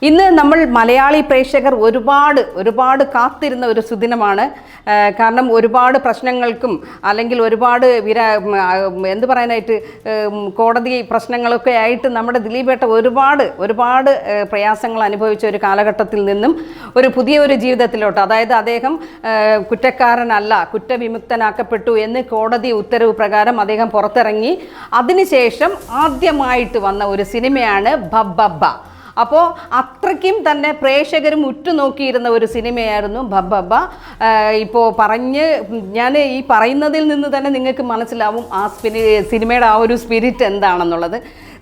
ഇന്ന് നമ്മൾ മലയാളി പ്രേക്ഷകർ ഒരുപാട് കാത്തിരുന്ന ഒരു സുദിനമാണ്. കാരണം ഒരുപാട് പ്രശ്നങ്ങൾക്കും അല്ലെങ്കിൽ ഒരുപാട് എന്ത് പറയാനായിട്ട് കോടതി പ്രശ്നങ്ങളൊക്കെ ആയിട്ട് നമ്മുടെ ദിലീപേട്ട ഒരുപാട് പ്രയാസങ്ങൾ അനുഭവിച്ച ഒരു കാലഘട്ടത്തിൽ നിന്നും ഒരു പുതിയ ജീവിതത്തിലോട്ട്, അതായത് അദ്ദേഹം കുറ്റക്കാരനല്ല, കുറ്റവിമുക്തനാക്കപ്പെട്ടു എന്ന് കോടതി ഉത്തരവ് പ്രകാരം അദ്ദേഹം പുറത്തിറങ്ങി. അതിനുശേഷം ആദ്യമായിട്ട് വന്ന ഒരു സിനിമയാണ് ഭബ്ബബ്ബ. അപ്പോൾ അത്രയ്ക്കും തന്നെ പ്രേക്ഷകരും ഉറ്റുനോക്കിയിരുന്ന ഒരു സിനിമയായിരുന്നു ഭബ്ബബ്ബ. ഇപ്പോൾ ഞാൻ ഈ പറയുന്നതിൽ നിന്ന് തന്നെ നിങ്ങൾക്ക് മനസ്സിലാവും ആ സിനിമയുടെ ആ ഒരു സ്പിരിറ്റ് എന്താണെന്നുള്ളത്.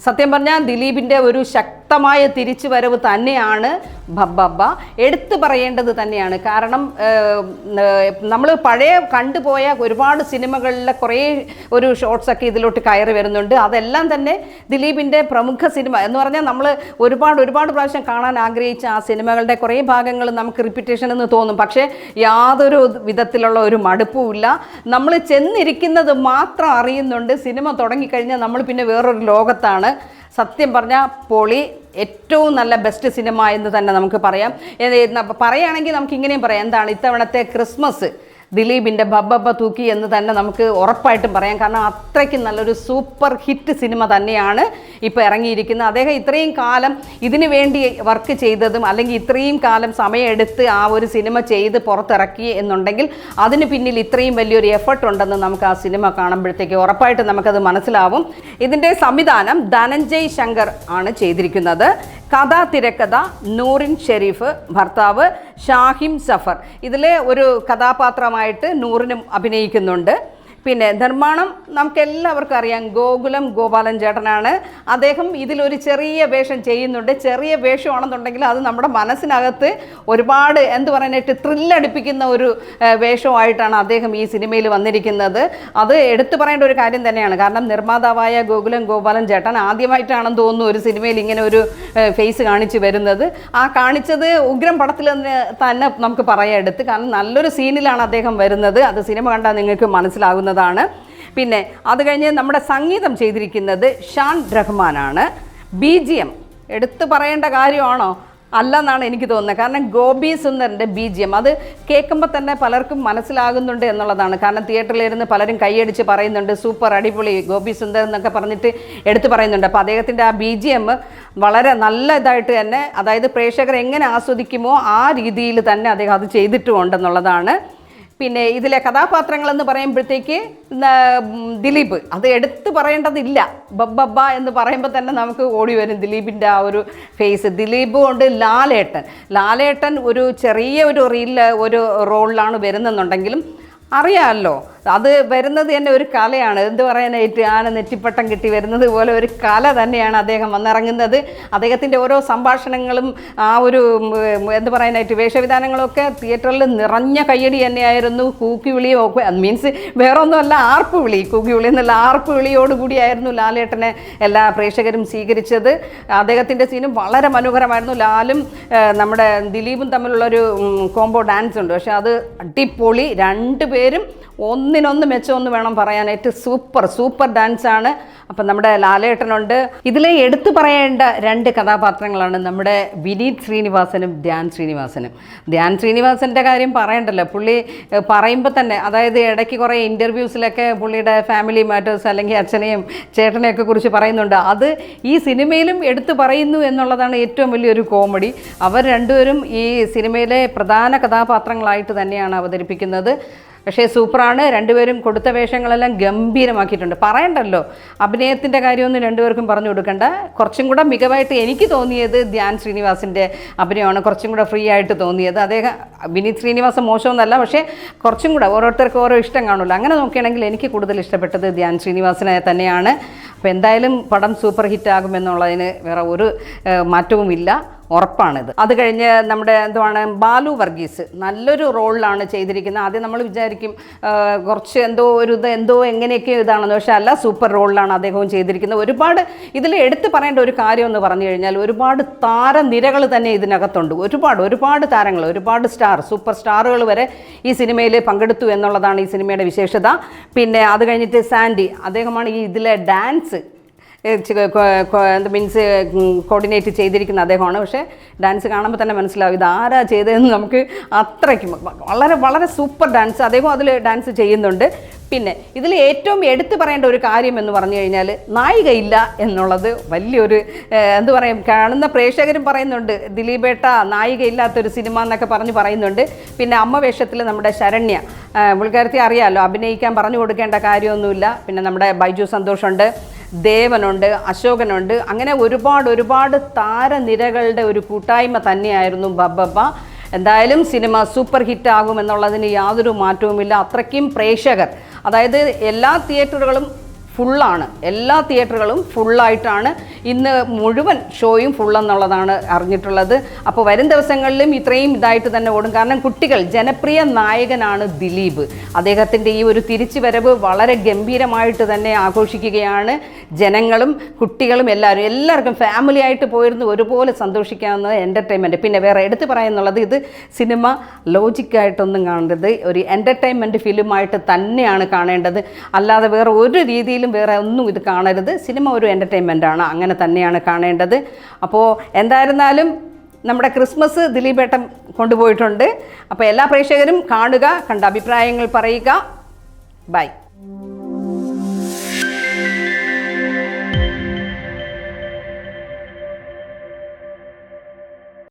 സത്യം പറഞ്ഞാൽ ദിലീപിൻ്റെ ഒരു ശക്തമായ തിരിച്ചുവരവ് തന്നെയാണ് ഭബ്ബബ്ബ. എടുത്തു പറയേണ്ടത് തന്നെയാണ്. കാരണം നമ്മൾ പഴയ കണ്ടുപോയ ഒരുപാട് സിനിമകളിലെ കുറേ ഒരു ഷോർട്സൊക്കെ ഇതിലോട്ട് കയറി വരുന്നുണ്ട്. അതെല്ലാം തന്നെ ദിലീപിൻ്റെ പ്രമുഖ സിനിമ എന്ന് പറഞ്ഞാൽ നമ്മൾ ഒരുപാട് പ്രാവശ്യം കാണാൻ ആഗ്രഹിച്ച ആ സിനിമകളുടെ കുറേ ഭാഗങ്ങൾ നമുക്ക് റിപ്പീറ്റേഷൻ എന്ന് തോന്നും. പക്ഷേ യാതൊരു വിധത്തിലുള്ള ഒരു മടുപ്പുമില്ല. നമ്മൾ ചെന്നിരിക്കുന്നത് മാത്രം അറിയുന്നുണ്ട്. സിനിമ തുടങ്ങിക്കഴിഞ്ഞാൽ നമ്മൾ പിന്നെ വേറൊരു ലോകത്താണ്. സത്യം പറഞ്ഞാൽ പൊളി, ഏറ്റവും നല്ല ബെസ്റ്റ് സിനിമ എന്ന് തന്നെ നമുക്ക് പറയാം. പറയുകയാണെങ്കിൽ നമുക്ക് ഇങ്ങനെയും പറയാം, എന്താണ് ഇത്തവണത്തെ ക്രിസ്മസ് ദിലീപിൻ്റെ ഭബ്ബബ്ബ തൂക്കി എന്ന് തന്നെ നമുക്ക് ഉറപ്പായിട്ടും പറയാം. കാരണം അത്രയ്ക്ക് നല്ലൊരു സൂപ്പർ ഹിറ്റ് സിനിമ തന്നെയാണ് ഇപ്പോൾ ഇറങ്ങിയിരിക്കുന്നത്. അദ്ദേഹം ഇത്രയും കാലം ഇതിനു വേണ്ടി വർക്ക് ചെയ്തതും അല്ലെങ്കിൽ ഇത്രയും കാലം സമയമെടുത്ത് ആ ഒരു സിനിമ ചെയ്ത് പുറത്തിറക്കി എന്നുണ്ടെങ്കിൽ അതിന് പിന്നിൽ ഇത്രയും വലിയൊരു എഫർട്ട് ഉണ്ടെന്ന് നമുക്ക് ആ സിനിമ കാണുമ്പോഴത്തേക്ക് ഉറപ്പായിട്ടും നമുക്കത് മനസ്സിലാവും. ഇതിൻ്റെ സംവിധാനം ധനഞ്ജയ് ശങ്കർ ആണ് ചെയ്തിരിക്കുന്നത്. കഥ തിരക്കഥ നൂറിൻ ഷെരീഫ്, ഭർത്താവ് ഷാഹിം സഫർ. ഇതിലെ ഒരു കഥാപാത്രമായിട്ട് നൂറിനും അഭിനയിക്കുന്നുണ്ട്. പിന്നെ നിർമ്മാണം നമുക്കെല്ലാവർക്കും അറിയാം, ഗോകുലം ചേട്ടനാണ്. അദ്ദേഹം ഇതിലൊരു ചെറിയ വേഷം ചെയ്യുന്നുണ്ട്. ചെറിയ വേഷമാണെന്നുണ്ടെങ്കിൽ അത് നമ്മുടെ മനസ്സിനകത്ത് ഒരുപാട് എന്ത് പറയാനായിട്ട് ത്രില്ലടിപ്പിക്കുന്ന ഒരു വേഷമായിട്ടാണ് അദ്ദേഹം ഈ സിനിമയിൽ വന്നിരിക്കുന്നത്. അത് എടുത്തു പറയേണ്ട ഒരു കാര്യം തന്നെയാണ്. കാരണം നിർമ്മാതാവായ ഗോകുലം ചേട്ടൻ ആദ്യമായിട്ടാണെന്ന് തോന്നുന്നു ഒരു സിനിമയിൽ ഇങ്ങനെ ഒരു ഫേസ് കാണിച്ചു വരുന്നത്. ആ കാണിച്ചത് ഉഗ്രം പടത്തിൽ തന്നെ നമുക്ക് പറയാം എടുത്ത്. കാരണം നല്ലൊരു സീനിലാണ് അദ്ദേഹം വരുന്നത്. അത് സിനിമ കണ്ടാൽ നിങ്ങൾക്ക് മനസ്സിലാകുന്നത്. പിന്നെ അത് കഴിഞ്ഞ് നമ്മുടെ സംഗീതം ചെയ്തിരിക്കുന്നത് ഷാൻ റഹ്മാനാണ്. BGM എടുത്തു പറയേണ്ട കാര്യമാണോ? അല്ലെന്നാണ് എനിക്ക് തോന്നുന്നത്. കാരണം ഗോപി സുന്ദറിൻ്റെ BGM അത് കേൾക്കുമ്പോൾ തന്നെ പലർക്കും മനസ്സിലാകുന്നുണ്ട് എന്നുള്ളതാണ്. കാരണം തിയേറ്ററിലിരുന്ന് പലരും കൈയടിച്ച് പറയുന്നുണ്ട്, സൂപ്പർ അടിപൊളി ഗോപി സുന്ദർ എന്നൊക്കെ പറഞ്ഞിട്ട് എടുത്തു പറയുന്നുണ്ട്. അപ്പോൾ അദ്ദേഹത്തിൻ്റെ ആ BGM വളരെ നല്ല ഇതായിട്ട് തന്നെ, അതായത് പ്രേക്ഷകർ എങ്ങനെ ആസ്വദിക്കുമോ ആ രീതിയിൽ തന്നെ അദ്ദേഹം അത് ചെയ്തിട്ടുമുണ്ടെന്നുള്ളതാണ്. പിന്നെ ഇതിലെ കഥാപാത്രങ്ങളെന്ന് പറയുമ്പോഴത്തേക്ക് ദിലീപ് അത് എടുത്തു പറയേണ്ടതില്ല. ഭബ്ബബ്ബ എന്ന് പറയുമ്പോൾ തന്നെ നമുക്ക് ഓടി വരും ദിലീപിൻ്റെ ആ ഒരു ഫേസ്. ദിലീപ് കൊണ്ട് ലാലേട്ടൻ ഒരു ചെറിയ ഒരു റോളിലാണ് വരുന്നെന്നുണ്ടെങ്കിലും അറിയാമല്ലോ, അത് വരുന്നത് തന്നെ ഒരു കലയാണ്. എന്ത് പറയാനായിട്ട് ആന നെറ്റിപ്പട്ടം കിട്ടി വരുന്നത് പോലെ ഒരു കല തന്നെയാണ് അദ്ദേഹം വന്നിറങ്ങുന്നത്. അദ്ദേഹത്തിൻ്റെ ഓരോ സംഭാഷണങ്ങളും ആ ഒരു എന്ത് പറയാനായിട്ട് വേഷവിധാനങ്ങളൊക്കെ തിയേറ്ററിൽ നിറഞ്ഞ കയ്യടി തന്നെയായിരുന്നു. കൂക്കിവിളിയോ മീൻസ് വേറൊന്നുമല്ല, കൂക്കിവിളി എന്നുള്ള ആർപ്പ് വിളിയോടുകൂടിയായിരുന്നു ലാലേട്ടനെ എല്ലാ പ്രേക്ഷകരും സ്വീകരിച്ചത്. അദ്ദേഹത്തിൻ്റെ സീനും വളരെ മനോഹരമായിരുന്നു. ലാലും നമ്മുടെ ദിലീപും തമ്മിലുള്ളൊരു കോംബോ ഡാൻസ് ഉണ്ട്. പക്ഷെ അത് അടിപൊളി. രണ്ടുപേരും ഒന്നിനൊന്ന് മെച്ചമൊന്ന് വേണം പറയാനായിട്ട്. സൂപ്പർ ഡാൻസാണ്. അപ്പം നമ്മുടെ ലാലേട്ടനുണ്ട്. ഇതിലെ എടുത്തു പറയേണ്ട 2 കഥാപാത്രങ്ങളാണ് നമ്മുടെ വിനീത് ശ്രീനിവാസനും ധ്യാൻ ശ്രീനിവാസൻ്റെ കാര്യം പറയണ്ടല്ലോ. പുള്ളി പറയുമ്പോൾ തന്നെ, അതായത് ഇടയ്ക്ക് കുറേ ഇൻ്റർവ്യൂസിലൊക്കെ പുള്ളിയുടെ ഫാമിലി മാറ്റേഴ്സ് അല്ലെങ്കിൽ അച്ഛനെയും ചേട്ടനെയൊക്കെ കുറിച്ച് പറയുന്നുണ്ട്. അത് ഈ സിനിമയിലും എടുത്തു പറയുന്നു എന്നുള്ളതാണ് ഏറ്റവും വലിയൊരു കോമഡി. അവർ രണ്ടുപേരും ഈ സിനിമയിലെ പ്രധാന കഥാപാത്രങ്ങളായിട്ട് തന്നെയാണ് അവതരിപ്പിക്കുന്നത്. പക്ഷേ സൂപ്പറാണ്. രണ്ടുപേരും കൊടുത്ത വേഷങ്ങളെല്ലാം ഗംഭീരമാക്കിയിട്ടുണ്ട്. പറയണ്ടല്ലോ, അഭിനയത്തിൻ്റെ കാര്യമൊന്നും രണ്ടുപേർക്കും പറഞ്ഞു കൊടുക്കണ്ട. കുറച്ചും കൂടെ മികവായിട്ട് എനിക്ക് തോന്നിയത് ധ്യാൻ ശ്രീനിവാസിൻ്റെ അഭിനയമാണ്. കുറച്ചും കൂടെ ഫ്രീ ആയിട്ട് തോന്നിയത്. അദ്ദേഹം വിനീത് ശ്രീനിവാസൻ മോശമൊന്നുമല്ല, പക്ഷേ കുറച്ചും കൂടെ ഓരോരുത്തർക്ക് ഓരോ ഇഷ്ടം കാണുമല്ലോ. അങ്ങനെ നോക്കുകയാണെങ്കിൽ എനിക്ക് കൂടുതൽ ഇഷ്ടപ്പെട്ടത് ധ്യാൻ ശ്രീനിവാസനെ തന്നെയാണ്. അപ്പോൾ എന്തായാലും പടം സൂപ്പർ ഹിറ്റാകുമെന്നുള്ളതിന് വേറെ ഒരു മാറ്റവുമില്ല, ഉറപ്പാണിത്. അത് കഴിഞ്ഞ് നമ്മുടെ ബാലു വർഗീസ് നല്ലൊരു റോളിലാണ് ചെയ്തിരിക്കുന്നത്. ആദ്യം നമ്മൾ വിചാരിക്കും കുറച്ച് എന്തോ എങ്ങനെയൊക്കെ ഇതാണെന്ന്. പക്ഷേ അല്ല, സൂപ്പർ റോളിലാണ് അദ്ദേഹവും ചെയ്തിരിക്കുന്നത്. ഒരുപാട് ഇതിൽ എടുത്തു പറയേണ്ട ഒരു കാര്യം എന്ന് പറഞ്ഞു കഴിഞ്ഞാൽ ഒരുപാട് താരനിരകൾ തന്നെ ഇതിനകത്തുണ്ട്. ഒരുപാട് താരങ്ങൾ, ഒരുപാട് സൂപ്പർ സ്റ്റാറുകൾ വരെ ഈ സിനിമയിൽ പങ്കെടുത്തു എന്നുള്ളതാണ് ഈ സിനിമയുടെ വിശേഷത. പിന്നെ അത് കഴിഞ്ഞിട്ട് സാൻഡി, അദ്ദേഹമാണ് ഈ ഇതിലെ ഡാൻസ് എന്ത് മീൻസ് കോർഡിനേറ്റ് ചെയ്തിരിക്കുന്ന അദ്ദേഹമാണ്. പക്ഷേ ഡാൻസ് കാണുമ്പോൾ തന്നെ മനസ്സിലാവും ഇത് ആരാ ചെയ്തതെന്ന്. നമുക്ക് അത്രയ്ക്കും വളരെ വളരെ സൂപ്പർ ഡാൻസ് അദ്ദേഹം അതിൽ ഡാൻസ് ചെയ്യുന്നുണ്ട്. പിന്നെ ഇതിൽ ഏറ്റവും എടുത്തു പറയേണ്ട ഒരു കാര്യം എന്ന് പറഞ്ഞു കഴിഞ്ഞാൽ നായികയില്ല എന്നുള്ളത് വലിയൊരു എന്ത് പറയും, കാണുന്ന പ്രേക്ഷകരും പറയുന്നുണ്ട് ദിലീപേട്ട നായികയില്ലാത്തൊരു സിനിമ എന്നൊക്കെ പറയുന്നുണ്ട്. പിന്നെ അമ്മ വേഷത്തിൽ നമ്മുടെ ശരണ്യ, പുള്ളിക്കാരത്തി അറിയാമല്ലോ, അഭിനയിക്കാൻ പറഞ്ഞു കൊടുക്കേണ്ട കാര്യമൊന്നുമില്ല. പിന്നെ നമ്മുടെ ബൈജു സന്തോഷുണ്ട്, ദേവനുണ്ട്, അശോകനുണ്ട്, അങ്ങനെ ഒരുപാട് താരനിരകളുടെ ഒരു കൂട്ടായ്മ തന്നെയായിരുന്നു ബബ്ബബ്ബ. എന്തായാലും സിനിമ സൂപ്പർ ഹിറ്റ് ആകുമെന്നുള്ളതിന് യാതൊരു മാറ്റവുമില്ല. അത്രയ്ക്കും പ്രേക്ഷകർ, അതായത് എല്ലാ തിയേറ്ററുകളും ഫുള്ളായിട്ടാണ് ഇന്ന് മുഴുവൻ ഷോയും ഫുള്ളെന്നുള്ളതാണ് അറിഞ്ഞിട്ടുള്ളത്. അപ്പോൾ വരും ദിവസങ്ങളിലും ഇത്രയും ഇതായിട്ട് തന്നെ ഓടും. കാരണം കുട്ടികൾ, ജനപ്രിയ നായകനാണ് ദിലീപ്. അദ്ദേഹത്തിൻ്റെ ഈ ഒരു തിരിച്ചുവരവ് വളരെ ഗംഭീരമായിട്ട് തന്നെ ആഘോഷിക്കുകയാണ് ജനങ്ങളും കുട്ടികളും എല്ലാവർക്കും ഫാമിലി ആയിട്ട് പോയിരുന്നു ഒരുപോലെ സന്തോഷിക്കാവുന്ന എൻ്റർടൈൻമെൻറ്റ്. പിന്നെ വേറെ എടുത്ത് പറയുന്നുള്ളത്, ഇത് സിനിമ ലോജിക്കായിട്ടൊന്നും കാണരുത്, ഒരു എൻ്റർടൈൻമെൻറ്റ് ഫിലിമായിട്ട് തന്നെയാണ് കാണേണ്ടത്. അല്ലാതെ വേറെ ഒരു രീതിയിൽ വേറെ ഒന്നും ഇത് കാണരുത്. സിനിമ ഒരു എൻ്റർടൈൻമെൻറ്റാണ്, അങ്ങനെ തന്നെയാണ് കാണേണ്ടത്. അപ്പോൾ എന്തായിരുന്നാലും നമ്മുടെ ക്രിസ്മസ് ദിലീപേട്ടൻ കൊണ്ടുപോയിട്ടുണ്ട്. അപ്പോൾ എല്ലാ പ്രേക്ഷകരും കാണുക, കണ്ട അഭിപ്രായങ്ങൾ പറയുക. ബൈ.